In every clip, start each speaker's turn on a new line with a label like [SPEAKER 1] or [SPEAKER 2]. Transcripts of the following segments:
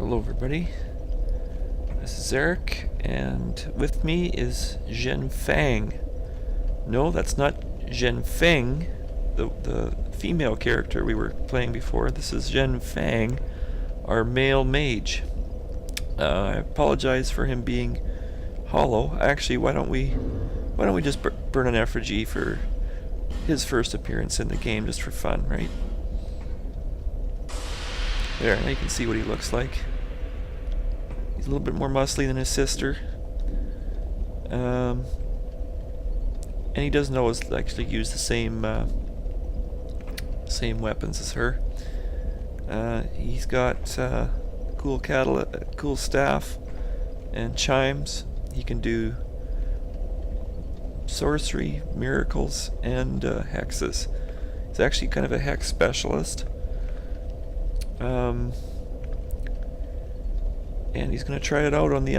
[SPEAKER 1] Hello everybody, this is Eric, and with me is Xienfang. No, that's not Xienfeng, the female character we were playing before. This is Xienfang, our male mage. I apologize for him being hollow. Actually, why don't we just burn an effigy for his first appearance in the game, just for fun, right? There, now you can see what he looks like. He's a little bit more muscly than his sister. And he doesn't always actually use the same weapons as her. He's got cool staff and chimes. He can do sorcery, miracles, and hexes. He's actually kind of a hex specialist. And he's going to try it out on the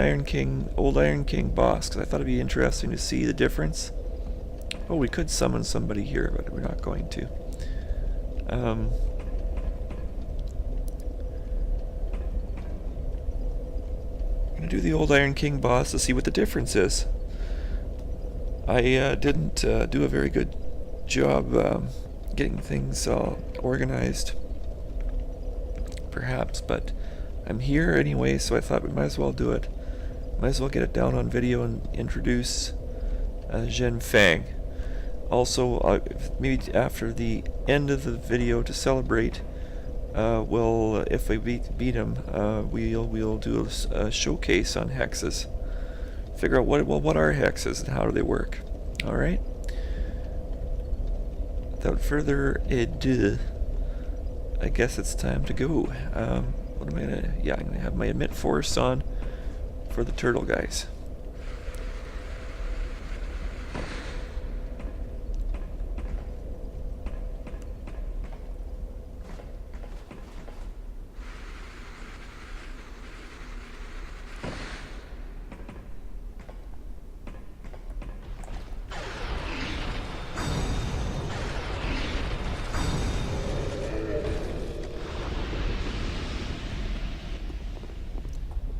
[SPEAKER 1] old Iron King boss, because I thought it'd be interesting to see the difference. Oh, we could summon somebody here, but we're not going to. I'm going to do the old Iron King boss to see what the difference is. I didn't do a very good job getting things all organized, perhaps, but I'm here anyway, so I thought we might as well do it. Might as well get it down on video and introduce Xienfang. Also, maybe after the end of the video to celebrate, if we beat him, we'll do a showcase on hexes. Figure out what are hexes and how do they work. All right. Without further ado, I guess it's time to go. What am I gonna? Yeah, I'm gonna have my emit force on for the turtle guys.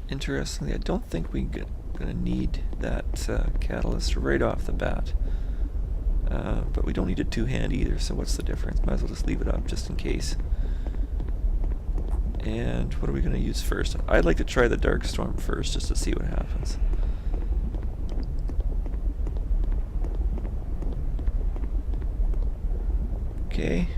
[SPEAKER 1] Interestingly, I don't think we're going to need that catalyst right off the bat. But we don't need a two-hand either, so what's the difference? Might as well just leave it up just in case. And what are we going to use first? I'd like to try the Dark Storm first, just to see what happens. Okay.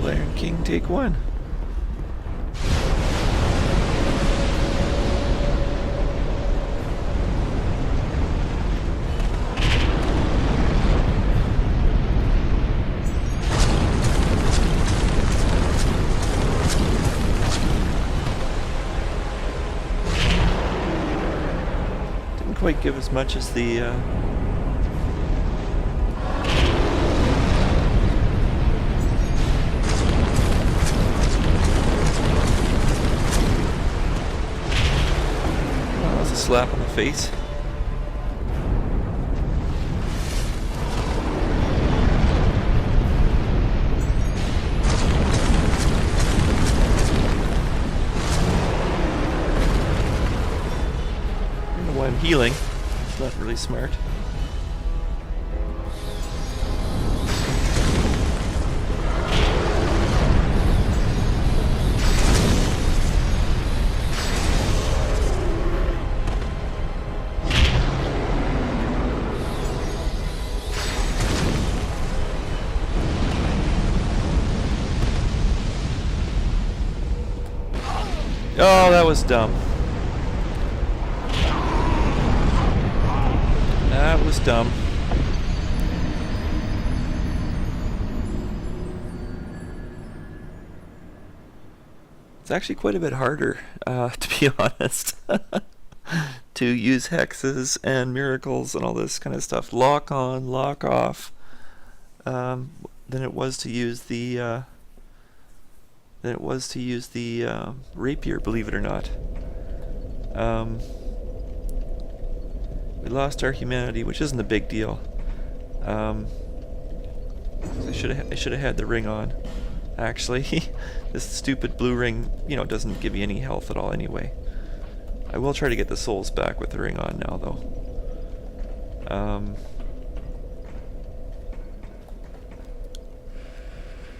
[SPEAKER 1] Iron King, take one. Didn't quite give as much as the slap on the face. I don't know why I'm healing. It's not really smart. Oh, that was dumb. That was dumb. It's actually quite a bit harder, to be honest, to use hexes and miracles and all this kind of stuff, lock on, lock off, than it was to use the rapier, believe it or not. We lost our humanity, which isn't a big deal. I should have had the ring on. Actually, this stupid blue ring, you know, doesn't give you any health at all anyway. I will try to get the souls back with the ring on now, though.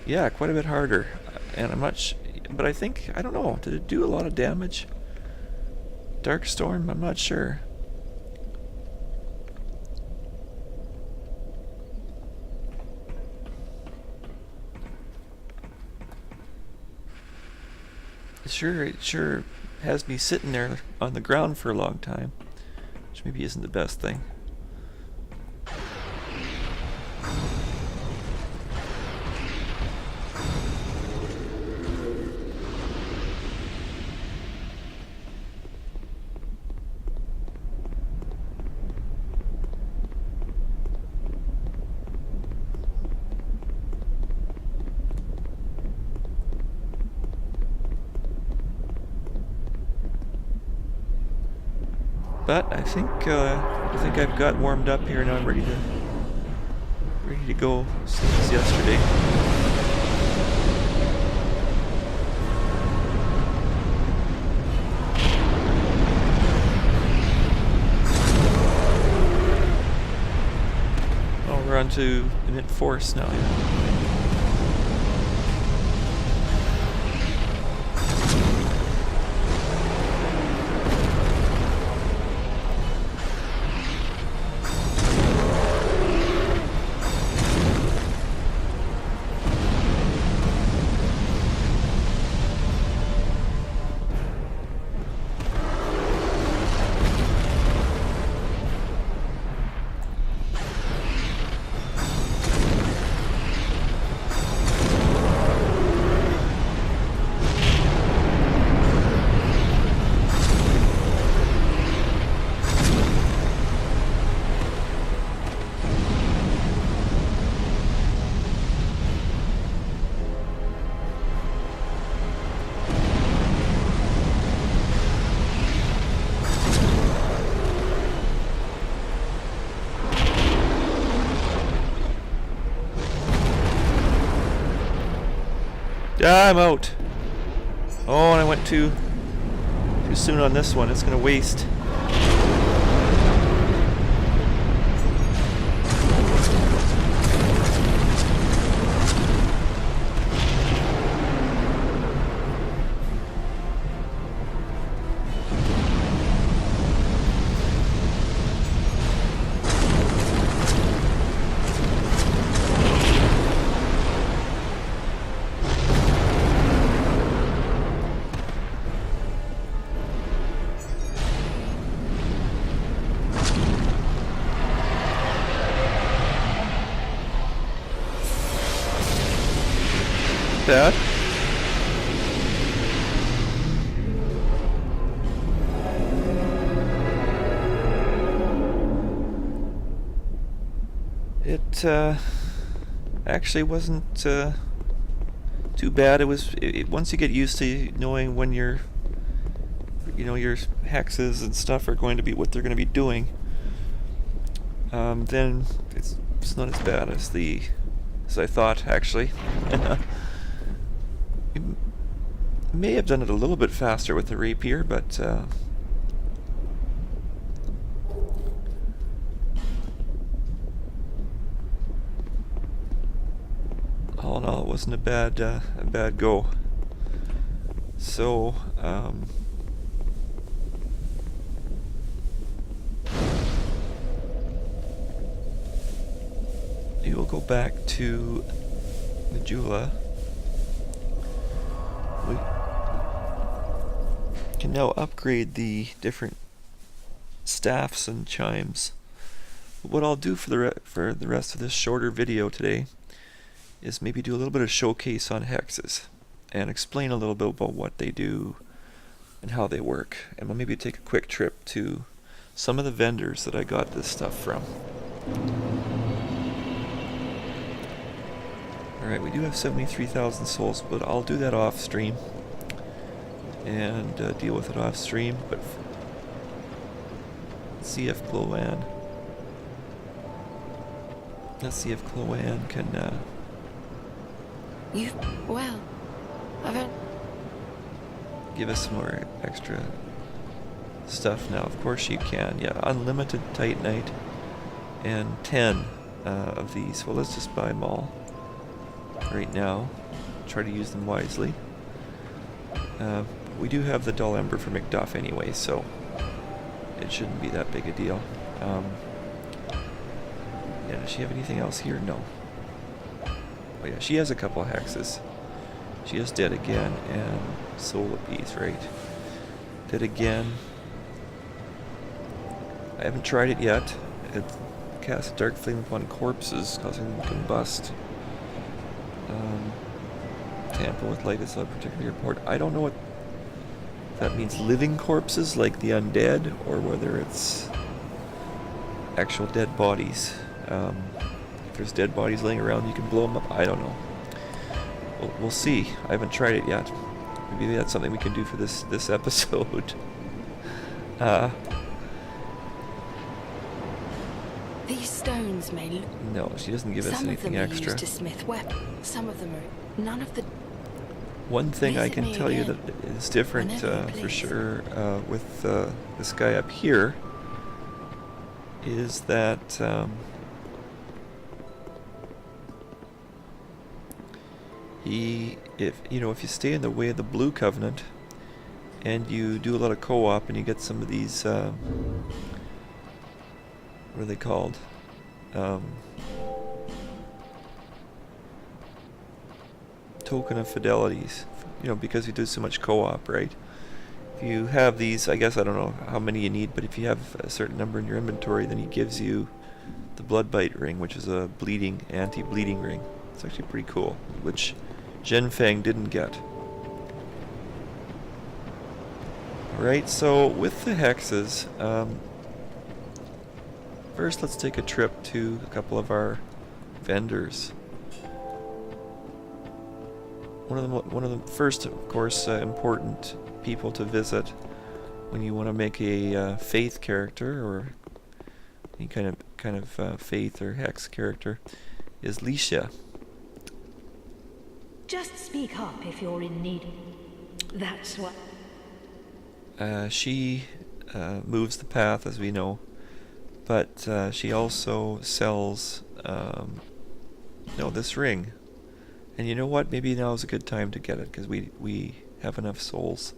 [SPEAKER 1] Yeah, quite a bit harder, and I'm not but I think, I don't know, did it do a lot of damage? Dark Storm? I'm not sure. It sure has me sitting there on the ground for a long time, which maybe isn't the best thing. But I think I've got warmed up here now. I'm ready to go. Same as yesterday. Oh, we're on to emit force now. Yeah. I'm out. Oh, and I went too soon on this one. It's gonna waste. Bad. It actually wasn't too bad. It was once you get used to knowing when your hexes and stuff are going to be what they're going to be doing, then it's not as bad as I thought actually. May have done it a little bit faster with the rapier, but all in all, it wasn't a bad go. So we will go back to Majula. We can now upgrade the different staffs and chimes. What I'll do for the rest of this shorter video today is maybe do a little bit of showcase on hexes and explain a little bit about what they do and how they work. And we'll maybe take a quick trip to some of the vendors that I got this stuff from. Alright, we do have 73,000 souls, but I'll do that off stream and deal with it off stream. But let's see if Chloan can
[SPEAKER 2] Well, I've had...
[SPEAKER 1] Give us some more extra stuff now. Of course you can. Yeah, unlimited Titanite and 10 of these. Well, let's just buy them all right now. Try to use them wisely. We do have the dull ember for Macduff anyway, so it shouldn't be that big a deal. Yeah, does she have anything else here? No. Oh yeah, she has a couple of hexes. She is Dead Again and Soul Appease, right? Dead Again. I haven't tried it yet. It casts a dark flame upon corpses, causing them to combust. Tamper with light is not particularly important. I don't know what that means. Living corpses, like the undead, or whether it's actual dead bodies. If there's dead bodies laying around, you can blow them up. I don't know. We'll see. I haven't tried it yet. Maybe that's something we can do for this episode.
[SPEAKER 2] These stones may look...
[SPEAKER 1] No, she doesn't give us anything extra.
[SPEAKER 2] Some of them are used to smith weapons. Some of them are... None of the...
[SPEAKER 1] One thing I can tell you that is different for sure with this guy up here is that if you stay in the way of the Blue Covenant and you do a lot of co-op and you get some of these what are they called? Token of fidelities, because you do so much co-op, right? If you have these, I guess I don't know how many you need, but if you have a certain number in your inventory, then he gives you the Bloodbite ring, which is a anti-bleeding ring. It's actually pretty cool, which Xienfang didn't get. Alright, so with the hexes, first let's take a trip to a couple of our vendors. One of the first, of course, important people to visit when you want to make a faith character or any kind of faith or hex character is Licia.
[SPEAKER 3] Just speak up if you're in need. That's what...
[SPEAKER 1] She moves the path, as we know, but she also sells this ring. And you know what? Maybe now is a good time to get it, because we have enough souls.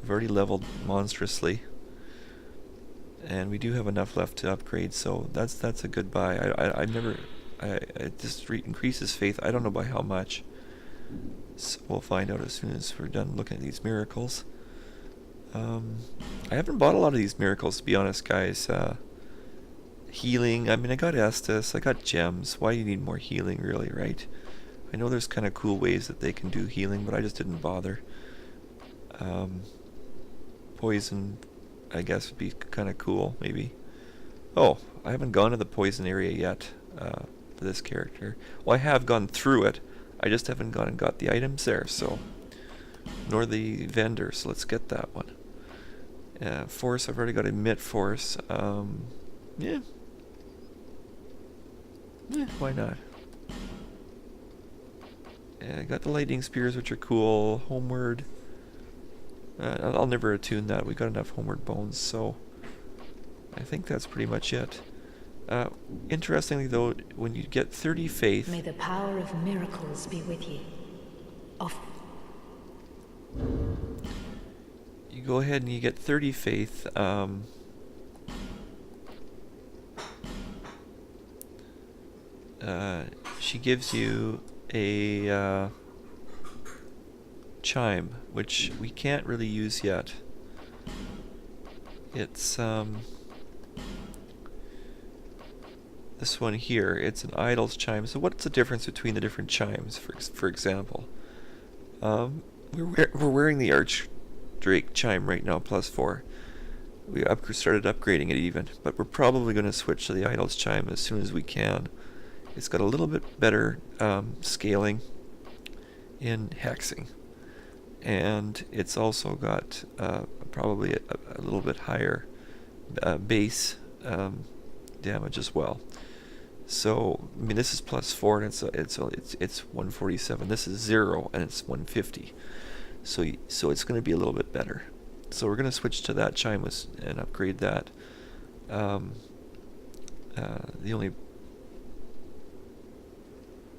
[SPEAKER 1] We've already leveled monstrously, and we do have enough left to upgrade. So that's a good buy. It just increases faith. I don't know by how much. So we'll find out as soon as we're done looking at these miracles. I haven't bought a lot of these miracles, to be honest, guys. Healing. I mean, I got Estus. I got gems. Why do you need more healing, really, right? I know there's kind of cool ways that they can do healing, but I just didn't bother. Poison, I guess, would be kind of cool, maybe. Oh, I haven't gone to the poison area yet for this character. Well, I have gone through it. I just haven't gone and got the items there, so... Nor the vendor, so let's get that one. Force, I've already got Emit Force. Yeah, why not? I got the lightning spears, which are cool. Homeward. I'll never attune that. We got enough homeward bones, so I think that's pretty much it. Interestingly, though, when you get 30 faith...
[SPEAKER 3] May the power of miracles be with you.
[SPEAKER 1] You go ahead and you get 30 faith. She gives you a chime, which we can't really use yet. It's this one here. It's an idol's chime. So what's the difference between the different chimes? For example, we're wearing the Archdrake chime right now, +4. We started upgrading it even, but we're probably going to switch to the idol's chime as soon as we can. It's got a little bit better scaling in hexing, and it's also got probably a little bit higher base damage as well. So I mean, this is +4 and it's 147. This is 0 and it's 150. So it's going to be a little bit better. So we're going to switch to that Chimes and upgrade that. The only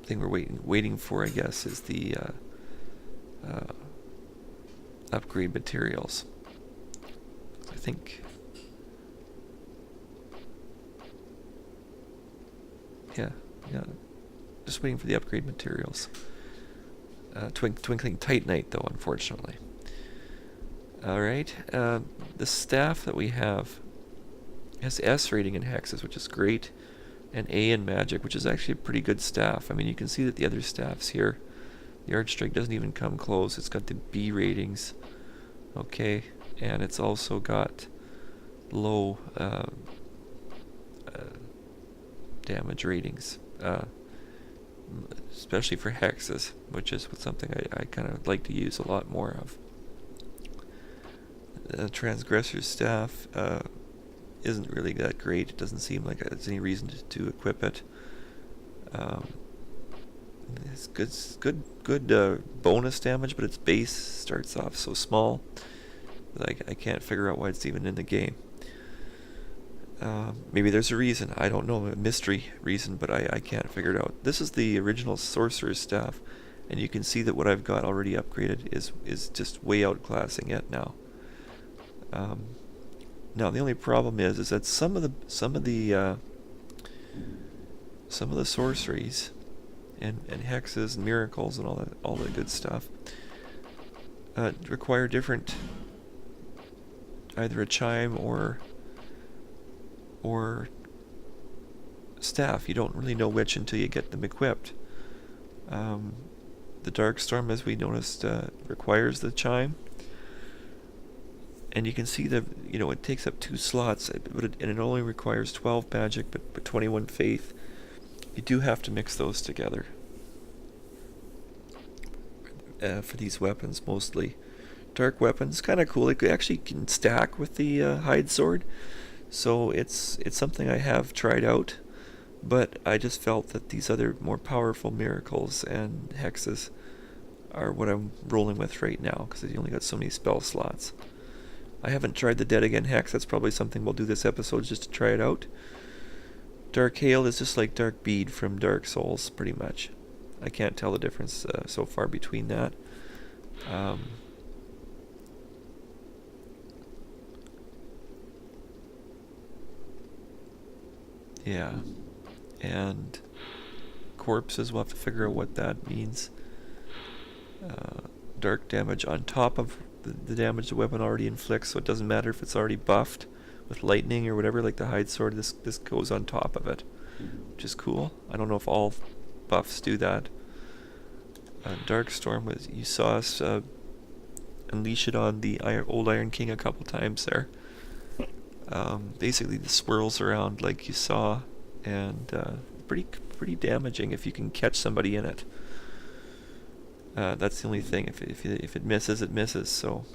[SPEAKER 1] thing we're waiting for, I guess, is the upgrade materials. I think, yeah, just waiting for the upgrade materials. Twinkling Titanite, though, unfortunately. Alright, the staff that we have has S rating in hexes, which is great, and A in magic, which is actually a pretty good staff. I mean, you can see that the other staffs here, the Archstrike doesn't even come close. It's got the B ratings, okay, and it's also got low damage ratings, especially for hexes, which is something I kind of like to use a lot more of. Transgressor's staff isn't really that great. It doesn't seem like there's any reason to equip it. It's good bonus damage, but its base starts off so small that I can't figure out why it's even in the game. Maybe there's a reason. I don't know, a mystery reason, but I can't figure it out. This is the original Sorcerer's staff, and you can see that what I've got already upgraded is just way outclassing it now. Now the only problem is that some of the sorceries and hexes and miracles and all that good stuff require different, either a chime or staff. You don't really know which until you get them equipped. The Dark Storm, as we noticed, requires the chime. And you can see that, it takes up 2 slots, and it only requires 12 magic, but 21 faith. You do have to mix those together for these weapons, mostly. Dark weapons, kind of cool. It actually can stack with the hide sword, so it's something I have tried out. But I just felt that these other more powerful miracles and hexes are what I'm rolling with right now, because you only got so many spell slots. I haven't tried the Dead Again Hex. That's probably something we'll do this episode just to try it out. Dark Hail is just like Dark Bead from Dark Souls, pretty much. I can't tell the difference so far between that. Yeah. And corpses, we'll have to figure out what that means. Dark damage on top of the damage the weapon already inflicts, so it doesn't matter if it's already buffed with lightning or whatever, like the hide sword. This goes on top of it, which is cool. I don't know if all buffs do that. Dark Storm, you saw us unleash it on the old Iron King a couple times there. Basically, the swirls around like you saw, and pretty damaging if you can catch somebody in it. That's the only thing. If it misses, it misses. So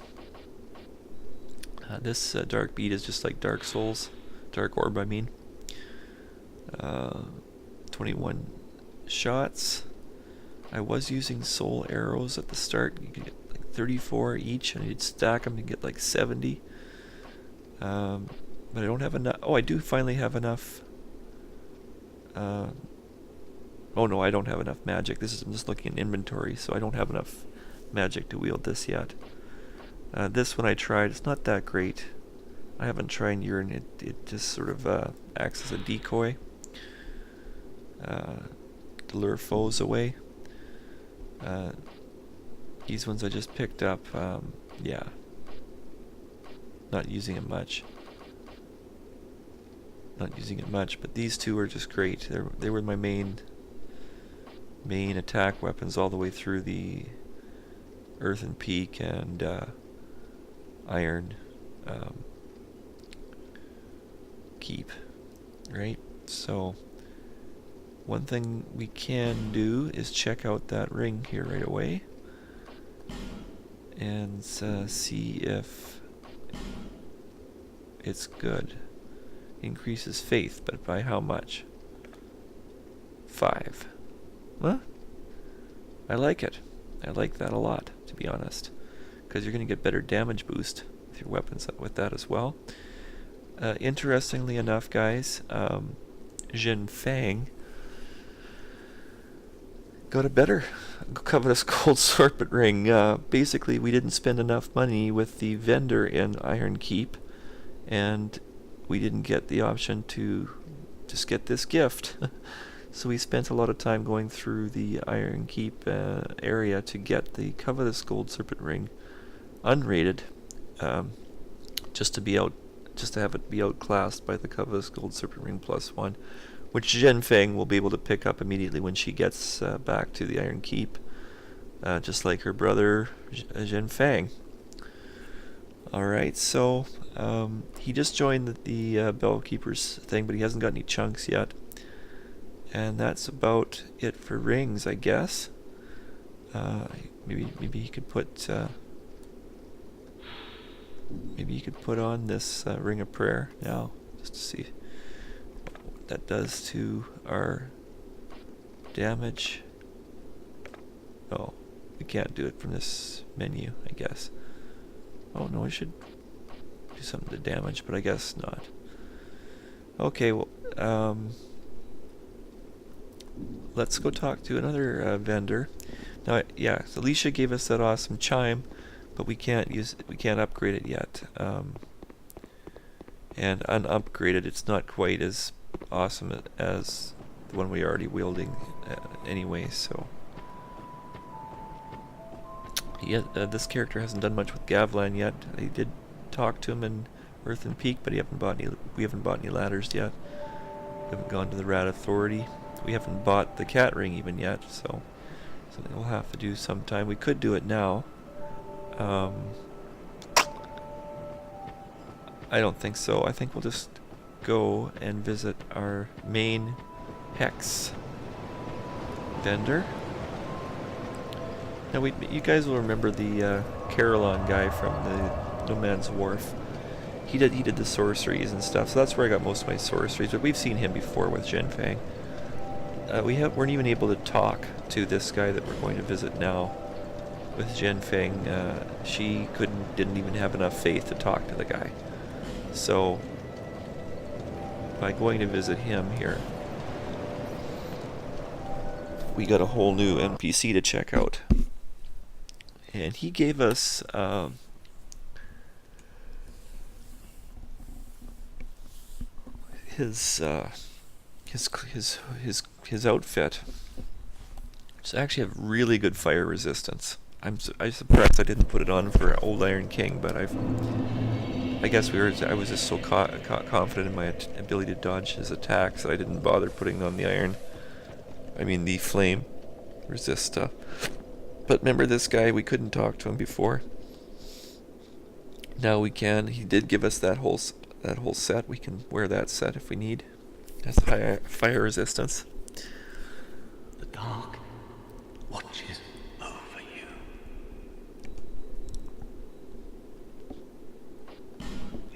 [SPEAKER 1] this Dark Bead is just like Dark Souls, Dark Orb, I mean. 21 shots. I was using soul arrows at the start. You could get like 34 each, and you'd stack them and get like 70. But I don't have enough. Oh, I do finally have enough. Oh no, I don't have enough magic. I'm just looking in inventory, so I don't have enough magic to wield this yet. This one I tried. It's not that great. I haven't tried urine. It just sort of acts as a decoy to lure foes away. These ones I just picked up. Yeah, not using it much. But these two are just great. They were my main attack weapons all the way through the Earthen Peak and Iron Keep, right? So one thing we can do is check out that ring here right away and see if it's good. Increases faith, but by how much? 5. Well, I like it. I like that a lot, to be honest, because you're going to get better damage boost with your weapons with that as well. Interestingly enough, guys, Xienfang got a better Covetous Gold Sorbet Ring. Basically, we didn't spend enough money with the vendor in Iron Keep, and we didn't get the option to just get this gift. So we spent a lot of time going through the Iron Keep area to get the Covetous Gold Serpent Ring unrated, just to have it be outclassed by the Covetous Gold Serpent Ring +1, which Xienfeng will be able to pick up immediately when she gets back to the Iron Keep, just like her brother Xienfang. Alright, so he just joined the Bellkeeper's thing, but he hasn't got any chunks yet. And that's about it for rings, I guess. Maybe he could put on this Ring of Prayer now, just to see what that does to our damage. Oh, we can't do it from this menu, I guess. Oh no, I should do something to damage, but I guess not. Okay, well, let's go talk to another vendor. Now, yeah, so Licia gave us that awesome chime, but we can't upgrade it yet. And unupgraded, it's not quite as awesome as the one we are already wielding anyway. So, yeah, this character hasn't done much with Gavlan yet. I did talk to him in Earthen Peak, but we haven't bought any ladders yet. We haven't gone to the Rat Authority. We haven't bought the cat ring even yet, so something we'll have to do sometime. We could do it now. I don't think so. I think we'll just go and visit our main hex vendor. Now, you guys will remember the Carolon guy from the No Man's Wharf. He did the sorceries and stuff, so that's where I got most of my sorceries. But we've seen him before with Xienfang. We weren't even able to talk to this guy that we're going to visit now with Xienfang. She didn't even have enough faith to talk to the guy. So by going to visit him here, we got a whole new NPC to check out, and he gave us his outfit. It's actually have really good fire resistance. I'm surprised I didn't put it on for Old Iron King, but I guess I was just so confident in my ability to dodge his attacks that I didn't bother putting on the flame resist stuff. But remember this guy, we couldn't talk to him before. Now we can. He did give us that whole set. We can wear that set if we need. That's high fire resistance.
[SPEAKER 4] The dark watches over you.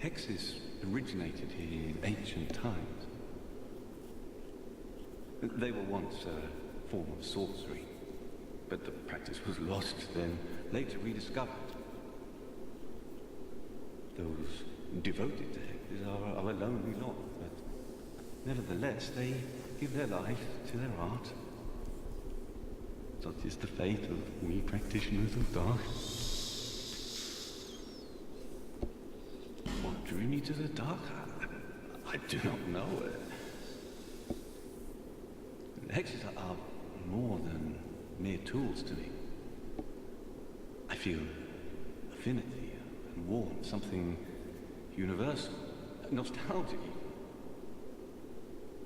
[SPEAKER 4] Hexes originated in ancient times. They were once a form of sorcery, but the practice was lost, then later rediscovered. Those devoted to hexes are a lonely lot, but nevertheless they give their life to their art. Such is the fate of we practitioners of dark. What drew me to the dark? I do not know. Hexes are more than mere tools to me. I feel affinity and warmth, something universal, nostalgic.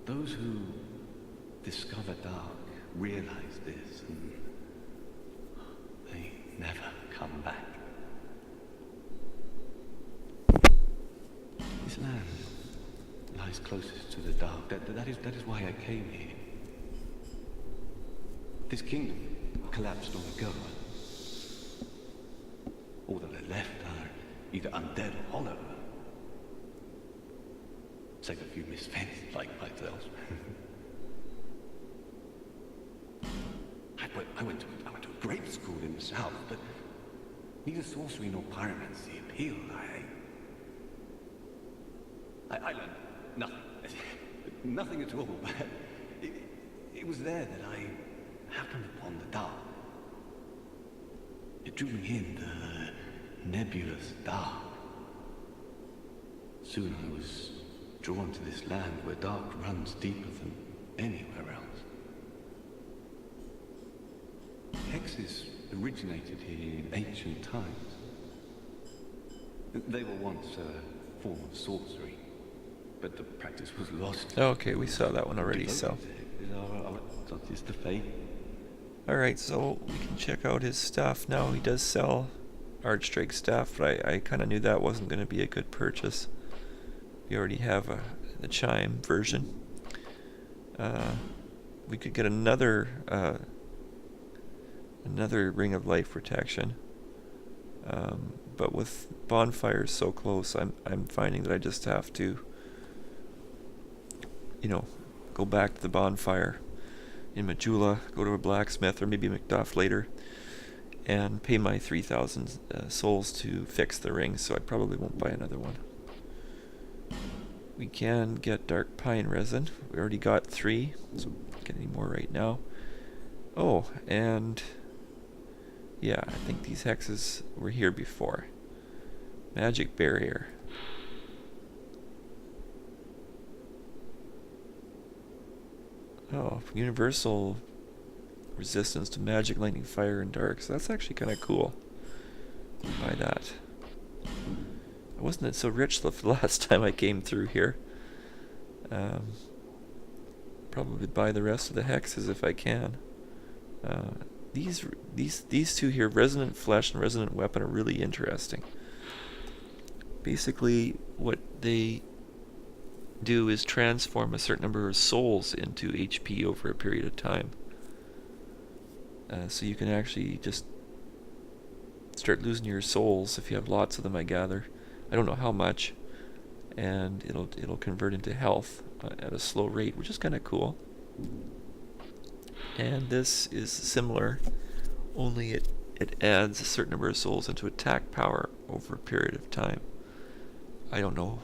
[SPEAKER 4] Those who discover dark realize this, and they never come back. This land lies closest to the dark. That is why I came here. This kingdom collapsed long ago. All that are left are either undead or hollow. Save a few misfits like myself. I went to a great school in the south, but neither sorcery nor pyromancy appealed. I learned nothing. Nothing at all, but it was there that I happened upon the dark. It drew me in, the nebulous dark. Soon I was drawn to this land where dark runs deeper than anywhere else. Hexes originated here in ancient times. They were once a form of sorcery, but the practice was lost.
[SPEAKER 1] Okay, we saw that one already, so.
[SPEAKER 4] It's the fate.
[SPEAKER 1] Alright, so we can check out his stuff now. He does sell Archdrake stuff, but I kind of knew that wasn't going to be a good purchase. We already have the Chime version. We could get another Ring of Life protection, but with bonfires so close, I'm finding that I just have to, go back to the bonfire in Majula, go to a blacksmith or maybe Macduff later, and pay my 3,000 souls to fix the ring. So I probably won't buy another one. We can get dark pine resin. We already got 3, so we don't get any more right now. Oh, and yeah, I think these hexes were here before. Magic barrier. Oh, universal resistance to magic, lightning, fire, and dark. So that's actually kind of cool. Buy that. I wasn't so rich the last time I came through here. Probably buy the rest of the hexes if I can. These two here, Resonant Flesh and Resonant Weapon, are really interesting. Basically, what they do is transform a certain number of souls into HP over a period of time. So you can actually just start losing your souls if you have lots of them, I gather. I don't know how much, and it'll convert into health at a slow rate, which is kind of cool. And this is similar, only it adds a certain number of souls into attack power over a period of time. I don't know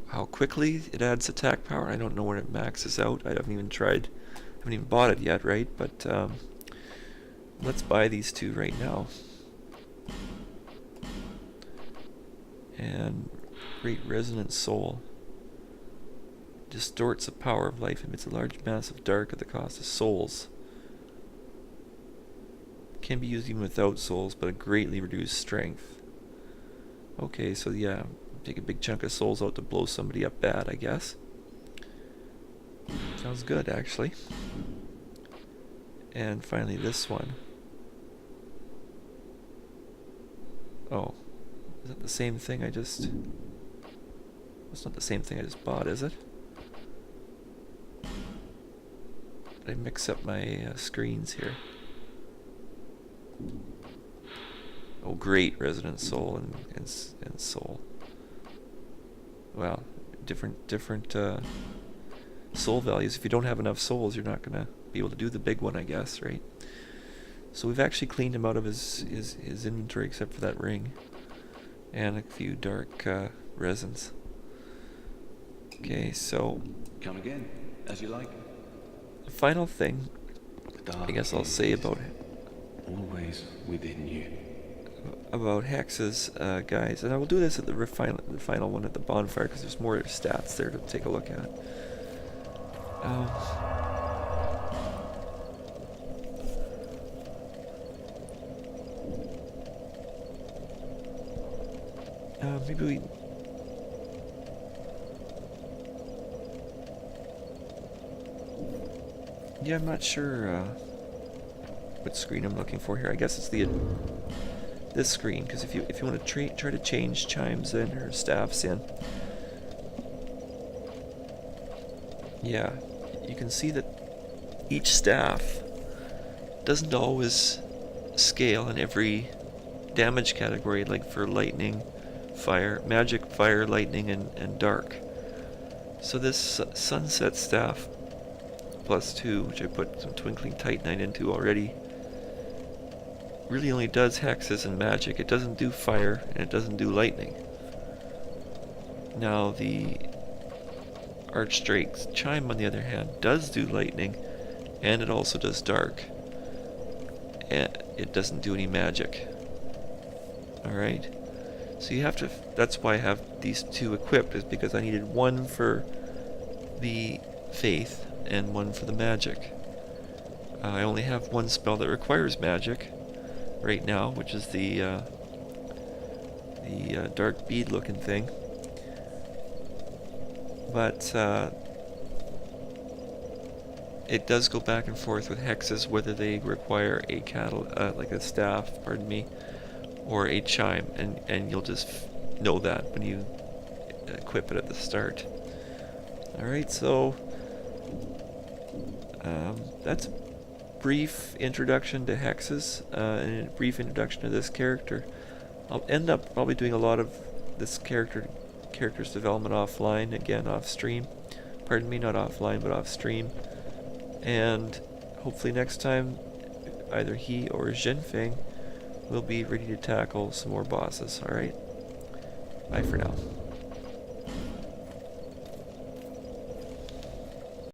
[SPEAKER 1] how quickly it adds attack power. I don't know when it maxes out. I haven't even bought it yet, right? But let's buy these two right now. And Great Resonant Soul distorts the power of life, emits a large mass of dark at the cost of souls. Can be used even without souls, but a greatly reduced strength. Okay, so yeah, take a big chunk of souls out to blow somebody up bad, I guess. Sounds good, actually. And finally this one. Oh, is that the same thing I just... It's not the same thing I just bought, is it? Did I mix up my screens here? Oh, great, Resident Soul and Soul. Well, different soul values. If you don't have enough souls, you're not gonna be able to do the big one, I guess, right? So we've actually cleaned him out of his inventory, except for that ring and a few dark resins. Okay, so
[SPEAKER 4] Come again, as you like.
[SPEAKER 1] the final thing I guess I'll say about it.
[SPEAKER 4] Always within you.
[SPEAKER 1] About hexes, guys, and I will do this at the final one at the bonfire because there's more stats there to take a look at. Maybe we... Yeah, I'm not sure what screen I'm looking for here. I guess it's this screen, because if you want to try to change Chimes in or staffs in, yeah, you can see that each staff doesn't always scale in every damage category, like for lightning, fire, magic, fire, lightning, and dark. So this sunset staff +2, which I put some twinkling titanite into already, really only does hexes and magic. It doesn't do fire, and it doesn't do lightning. Now the Archdrake's Chime, on the other hand, does do lightning, and it also does dark. And it doesn't do any magic. Alright? So you have to, that's why I have these two equipped, is because I needed one for the faith and one for the magic. I only have one spell that requires magic right now, which is the dark bead looking thing. But it does go back and forth with hexes, whether they require a like a staff, pardon me, or a chime, and you'll just know that when you equip it at the start. Alright, so that's a brief introduction to hexes, and a brief introduction to this character. I'll end up probably doing a lot of this character's development offline, again off stream. Pardon me, not offline, but off stream. And hopefully next time, either he or Xienfeng will be ready to tackle some more bosses. Alright? Bye for now.